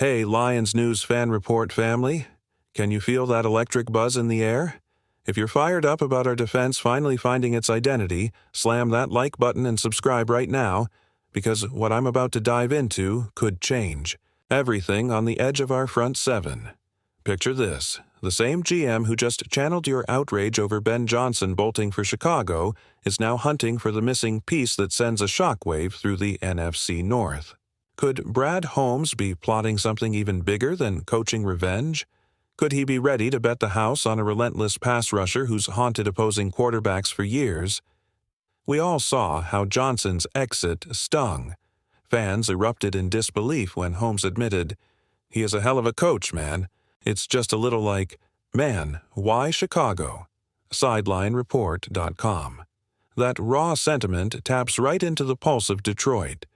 Hey, Lions News Fan Report family. Can you feel that electric buzz in the air? If you're fired up about our defense finally finding its identity, slam that like button and subscribe right now, because what I'm about to dive into could change everything on the edge of our front seven. Picture this. The same GM who just channeled your outrage over Ben Johnson bolting for Chicago is now hunting for the missing piece that sends a shockwave through the NFC North. Could Brad Holmes be plotting something even bigger than coaching revenge? Could he be ready to bet the house on a relentless pass rusher who's haunted opposing quarterbacks for years? We all saw how Johnson's exit stung. Fans erupted in disbelief when Holmes admitted, "He is a hell of a coach, man. It's just a little like, man, why Chicago?" SidelineReport.com. That raw sentiment taps right into the pulse of Detroit.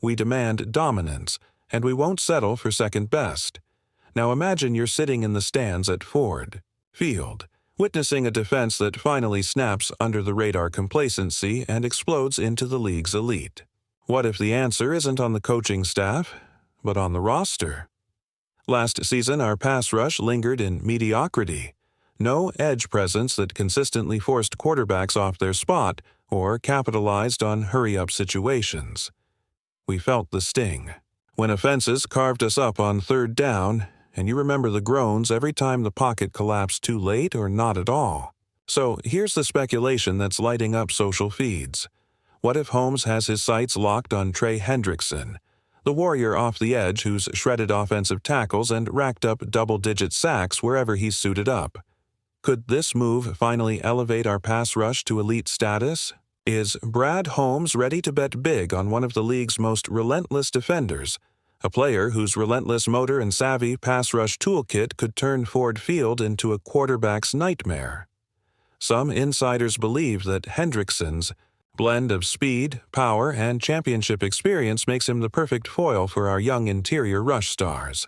We demand dominance, and we won't settle for second best. Now imagine you're sitting in the stands at Ford Field, witnessing a defense that finally snaps under the radar complacency and explodes into the league's elite. What if the answer isn't on the coaching staff, but on the roster? Last season, our pass rush lingered in mediocrity. No edge presence that consistently forced quarterbacks off their spot or capitalized on hurry-up situations. We felt the sting when offenses carved us up on third down, and you remember the groans every time the pocket collapsed too late or not at all. So here's the speculation that's lighting up social feeds. What if Holmes has his sights locked on Trey Hendrickson, the warrior off the edge who's shredded offensive tackles and racked up double-digit sacks wherever he's suited up? Could this move finally elevate our pass rush to elite status? Is Brad Holmes ready to bet big on one of the league's most relentless defenders, a player whose relentless motor and savvy pass rush toolkit could turn Ford Field into a quarterback's nightmare? Some insiders believe that Hendrickson's blend of speed, power, and championship experience makes him the perfect foil for our young interior rush stars.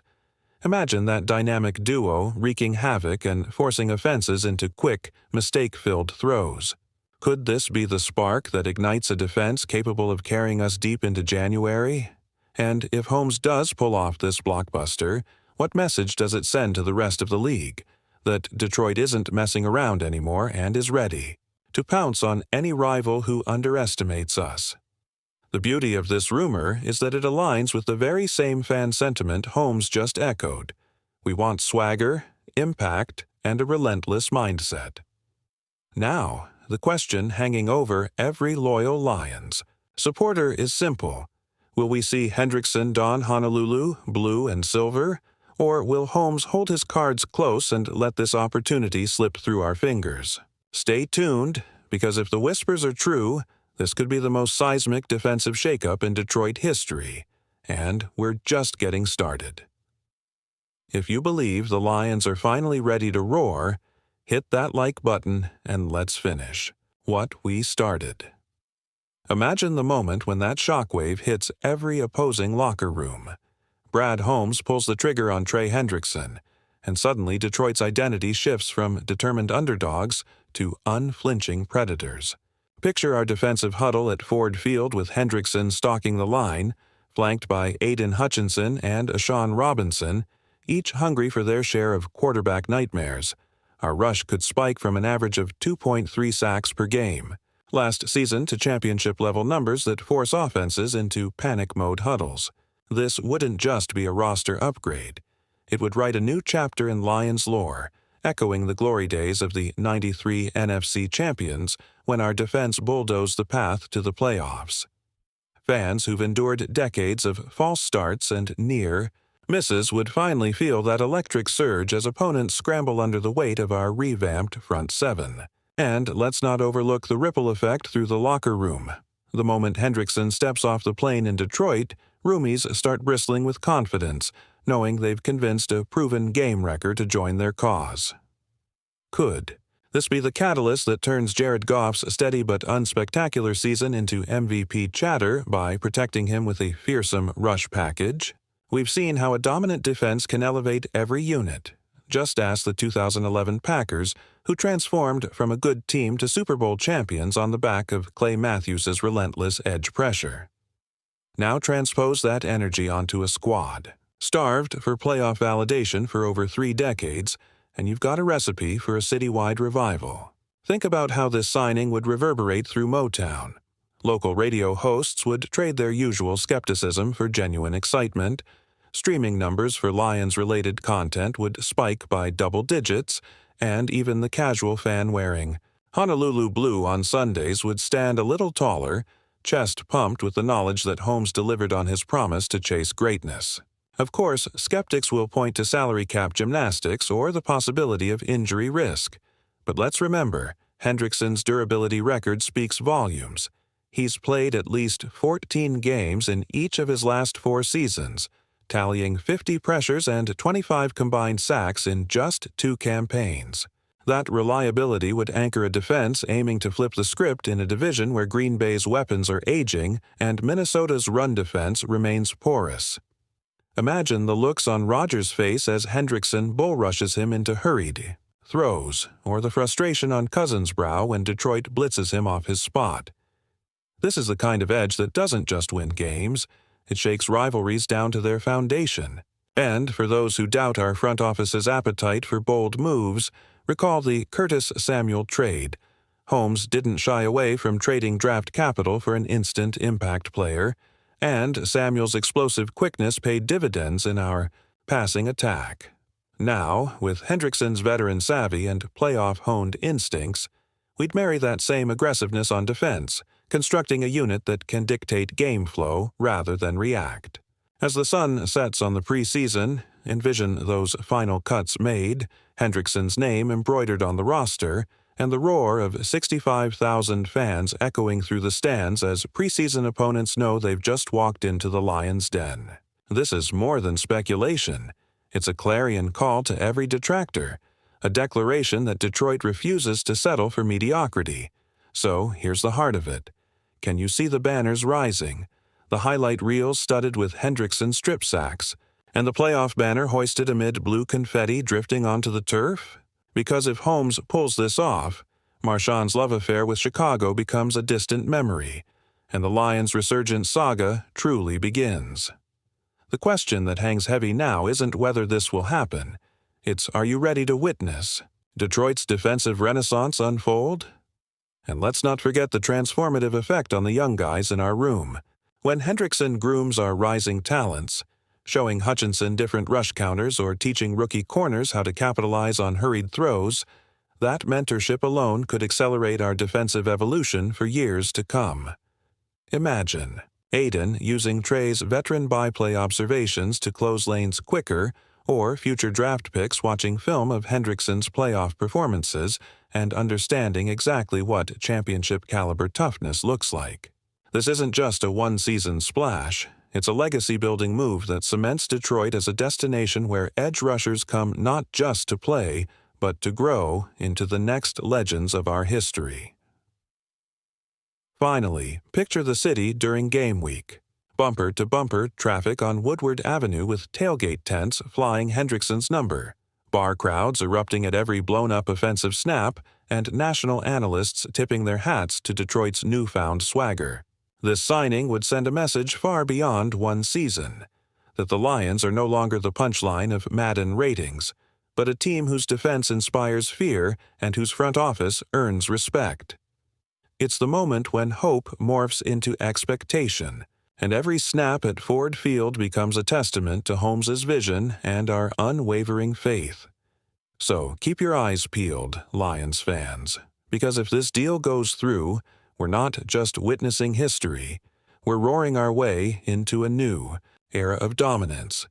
Imagine that dynamic duo wreaking havoc and forcing offenses into quick, mistake-filled throws. Could this be the spark that ignites a defense capable of carrying us deep into January? And if Holmes does pull off this blockbuster, what message does it send to the rest of the league? That Detroit isn't messing around anymore and is ready to pounce on any rival who underestimates us. The beauty of this rumor is that it aligns with the very same fan sentiment Holmes just echoed. We want swagger, impact, and a relentless mindset. Now, the question hanging over every loyal Lions supporter is simple. Will we see Hendrickson don Honolulu, blue and silver? Or will Holmes hold his cards close and let this opportunity slip through our fingers? Stay tuned, because if the whispers are true, this could be the most seismic defensive shakeup in Detroit history, and we're just getting started. If you believe the Lions are finally ready to roar, hit that like button and let's finish what we started. Imagine the moment when that shockwave hits every opposing locker room. Brad Holmes pulls the trigger on Trey Hendrickson, and suddenly Detroit's identity shifts from determined underdogs to unflinching predators. Picture our defensive huddle at Ford Field with Hendrickson stalking the line, flanked by Aiden Hutchinson and Ashawn Robinson, each hungry for their share of quarterback nightmares. Our rush could spike from an average of 2.3 sacks per game last season to championship-level numbers that force offenses into panic mode huddles. This wouldn't just be a roster upgrade. It would write a new chapter in Lions lore, echoing the glory days of the '93 NFC champions when our defense bulldozed the path to the playoffs. Fans who've endured decades of false starts and near misses would finally feel that electric surge as opponents scramble under the weight of our revamped front seven. And let's not overlook the ripple effect through the locker room. The moment Hendrickson steps off the plane in Detroit, roomies start bristling with confidence, knowing they've convinced a proven game wrecker to join their cause. Could this be the catalyst that turns Jared Goff's steady but unspectacular season into MVP chatter by protecting him with a fearsome rush package? We've seen how a dominant defense can elevate every unit. Just ask the 2011 Packers, who transformed from a good team to Super Bowl champions on the back of Clay Matthews' relentless edge pressure. Now transpose that energy onto a squad. Starved for playoff validation for over 3 decades, and you've got a recipe for a citywide revival. Think about how this signing would reverberate through Motown. Local radio hosts would trade their usual skepticism for genuine excitement. Streaming numbers for Lions-related content would spike by double digits, and even the casual fan wearing Honolulu blue on Sundays would stand a little taller, chest pumped with the knowledge that Holmes delivered on his promise to chase greatness. Of course, skeptics will point to salary cap gymnastics or the possibility of injury risk. But let's remember, Hendrickson's durability record speaks volumes. He's played at least 14 games in each of his last 4 seasons, tallying 50 pressures and 25 combined sacks in just 2 campaigns. That reliability would anchor a defense aiming to flip the script in a division where Green Bay's weapons are aging and Minnesota's run defense remains porous. Imagine the looks on Rodgers' face as Hendrickson bull rushes him into hurried throws, or the frustration on Cousins' brow when Detroit blitzes him off his spot. This is the kind of edge that doesn't just win games, it shakes rivalries down to their foundation. And for those who doubt our front office's appetite for bold moves, recall the Curtis Samuel trade. Holmes didn't shy away from trading draft capital for an instant impact player, and Samuel's explosive quickness paid dividends in our passing attack. Now, with Hendrickson's veteran savvy and playoff-honed instincts, we'd marry that same aggressiveness on defense, constructing a unit that can dictate game flow rather than react. As the sun sets on the preseason, envision those final cuts made, Hendrickson's name embroidered on the roster, and the roar of 65,000 fans echoing through the stands as preseason opponents know they've just walked into the Lions' den. This is more than speculation. It's a clarion call to every detractor, a declaration that Detroit refuses to settle for mediocrity. So here's the heart of it. Can you see the banners rising, the highlight reels studded with Hendrickson strip sacks, and the playoff banner hoisted amid blue confetti drifting onto the turf? Because if Holmes pulls this off, Marshawn's love affair with Chicago becomes a distant memory, and the Lions' resurgent saga truly begins. The question that hangs heavy now isn't whether this will happen. It's, are you ready to witness Detroit's defensive renaissance unfold? And let's not forget the transformative effect on the young guys in our room. When Hendrickson grooms our rising talents, showing Hutchinson different rush counters or teaching rookie corners how to capitalize on hurried throws, that mentorship alone could accelerate our defensive evolution for years to come. Imagine Aiden using Trey's veteran byplay observations to close lanes quicker, or future draft picks watching film of Hendrickson's playoff performances and understanding exactly what championship-caliber toughness looks like. This isn't just a one-season splash. It's a legacy-building move that cements Detroit as a destination where edge rushers come not just to play, but to grow into the next legends of our history. Finally, picture the city during game week. Bumper-to-bumper traffic on Woodward Avenue with tailgate tents flying Hendrickson's number, bar crowds erupting at every blown-up offensive snap, and national analysts tipping their hats to Detroit's newfound swagger. This signing would send a message far beyond one season, that the Lions are no longer the punchline of Madden ratings, but a team whose defense inspires fear and whose front office earns respect. It's the moment when hope morphs into expectation, and every snap at Ford Field becomes a testament to Holmes's vision and our unwavering faith. So keep your eyes peeled, Lions fans, because if this deal goes through, we're not just witnessing history, we're roaring our way into a new era of dominance,